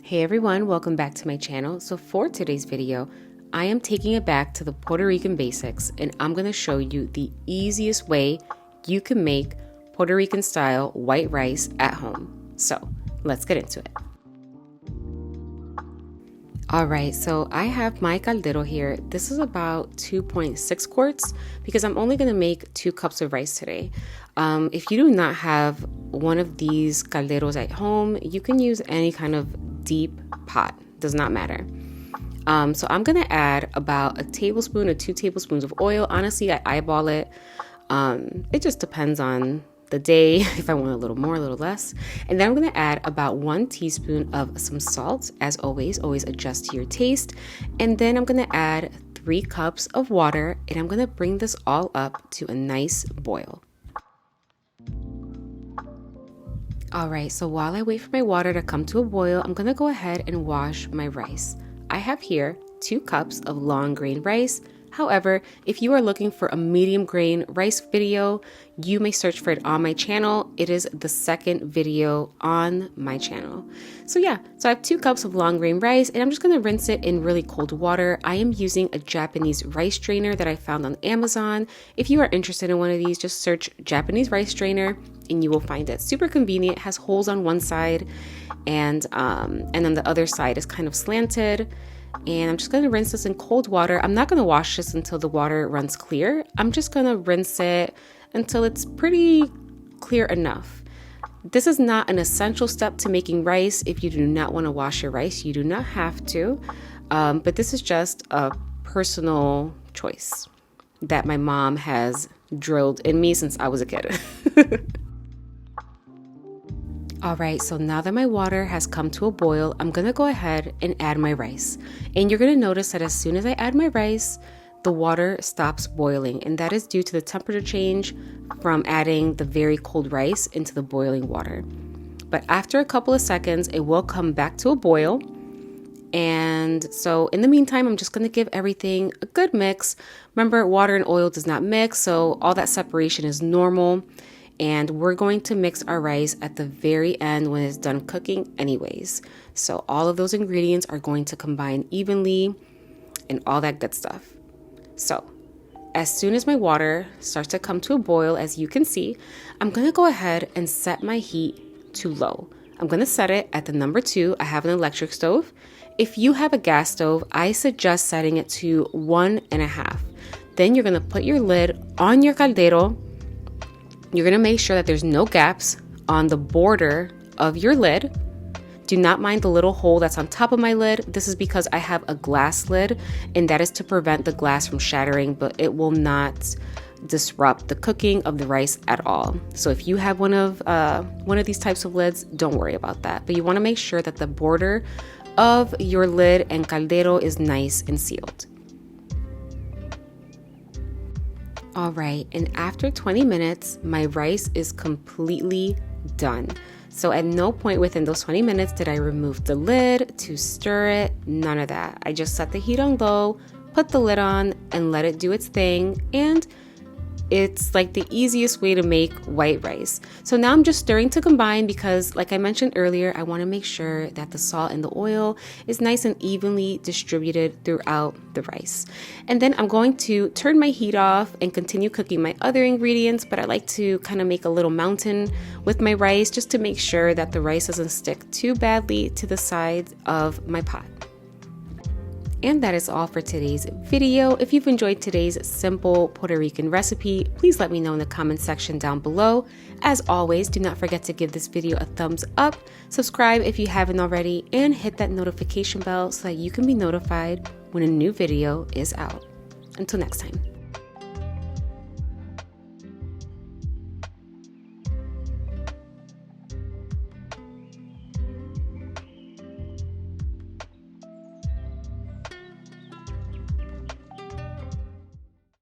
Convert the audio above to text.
Hey everyone, welcome back to my channel. So for today's video, I am taking it back to the Puerto Rican basics and I'm going to show you the easiest way you can make Puerto Rican style white rice at home. So let's get into it. Alright, so I have my caldero here. This is about 2.6 quarts because I'm only going to make 2 cups of rice today. If you do not have one of these calderos at home, you can use any kind of deep pot, does not matter. So I'm going to add about a tablespoon or 2 tablespoons of oil. Honestly, I eyeball it. It just depends on the day, if I want a little more, a little less. And then I'm going to add about 1 teaspoon of some salt. As always adjust to your taste. And then I'm going to add 3 cups of water and I'm going to bring this all up to a nice boil. Alright, so while I wait for my water to come to a boil, I'm going to go ahead and wash my rice. I have here 2 cups of long grain rice. However, if you are looking for a medium grain rice video, you may search for it on my channel. It is the second video on my channel. So I have 2 cups of long grain rice and I'm just going to rinse it in really cold water. I am using a Japanese rice strainer that I found on Amazon. If you are interested in one of these, just search Japanese rice strainer and you will find it. Super convenient, it has holes on one side and on the other side is kind of slanted. And I'm just going to rinse this in cold water. I'm not going to wash this until the water runs clear. I'm just going to rinse it until it's pretty clear enough. This is not an essential step to making rice. If you do not want to wash your rice, you do not have to. But this is just a personal choice that my mom has drilled in me since I was a kid. Alright, so now that my water has come to a boil, I'm going to go ahead and add my rice. And you're going to notice that as soon as I add my rice, the water stops boiling. And that is due to the temperature change from adding the very cold rice into the boiling water. But after a couple of seconds, it will come back to a boil. And so in the meantime, I'm just going to give everything a good mix. Remember, water and oil does not mix, so all that separation is normal. And we're going to mix our rice at the very end when it's done cooking anyways. So all of those ingredients are going to combine evenly and all that good stuff. So as soon as my water starts to come to a boil, as you can see, I'm going to go ahead and set my heat to low. I'm going to set it at the number 2. I have an electric stove. If you have a gas stove, I suggest setting it to 1.5. Then you're going to put your lid on your caldero. You're going to make sure that there's no gaps on the border of your lid. Do not mind the little hole that's on top of my lid. This is because I have a glass lid and that is to prevent the glass from shattering, but it will not disrupt the cooking of the rice at all. So if you have one of these types of lids, don't worry about that. But you want to make sure that the border of your lid and caldero is nice and sealed. Alright, and after 20 minutes, my rice is completely done. So at no point within those 20 minutes did I remove the lid to stir it, none of that. I just set the heat on low, put the lid on, and let it do its thing, and it's like the easiest way to make white rice. So now I'm just stirring to combine because, like I mentioned earlier, I want to make sure that the salt and the oil is nice and evenly distributed throughout the rice. And then I'm going to turn my heat off and continue cooking my other ingredients, but I like to kind of make a little mountain with my rice just to make sure that the rice doesn't stick too badly to the sides of my pot. And that is all for today's video. If you've enjoyed today's simple Puerto Rican recipe, please let me know in the comment section down below. As always, do not forget to give this video a thumbs up, subscribe if you haven't already, and hit that notification bell so that you can be notified when a new video is out. Until next time.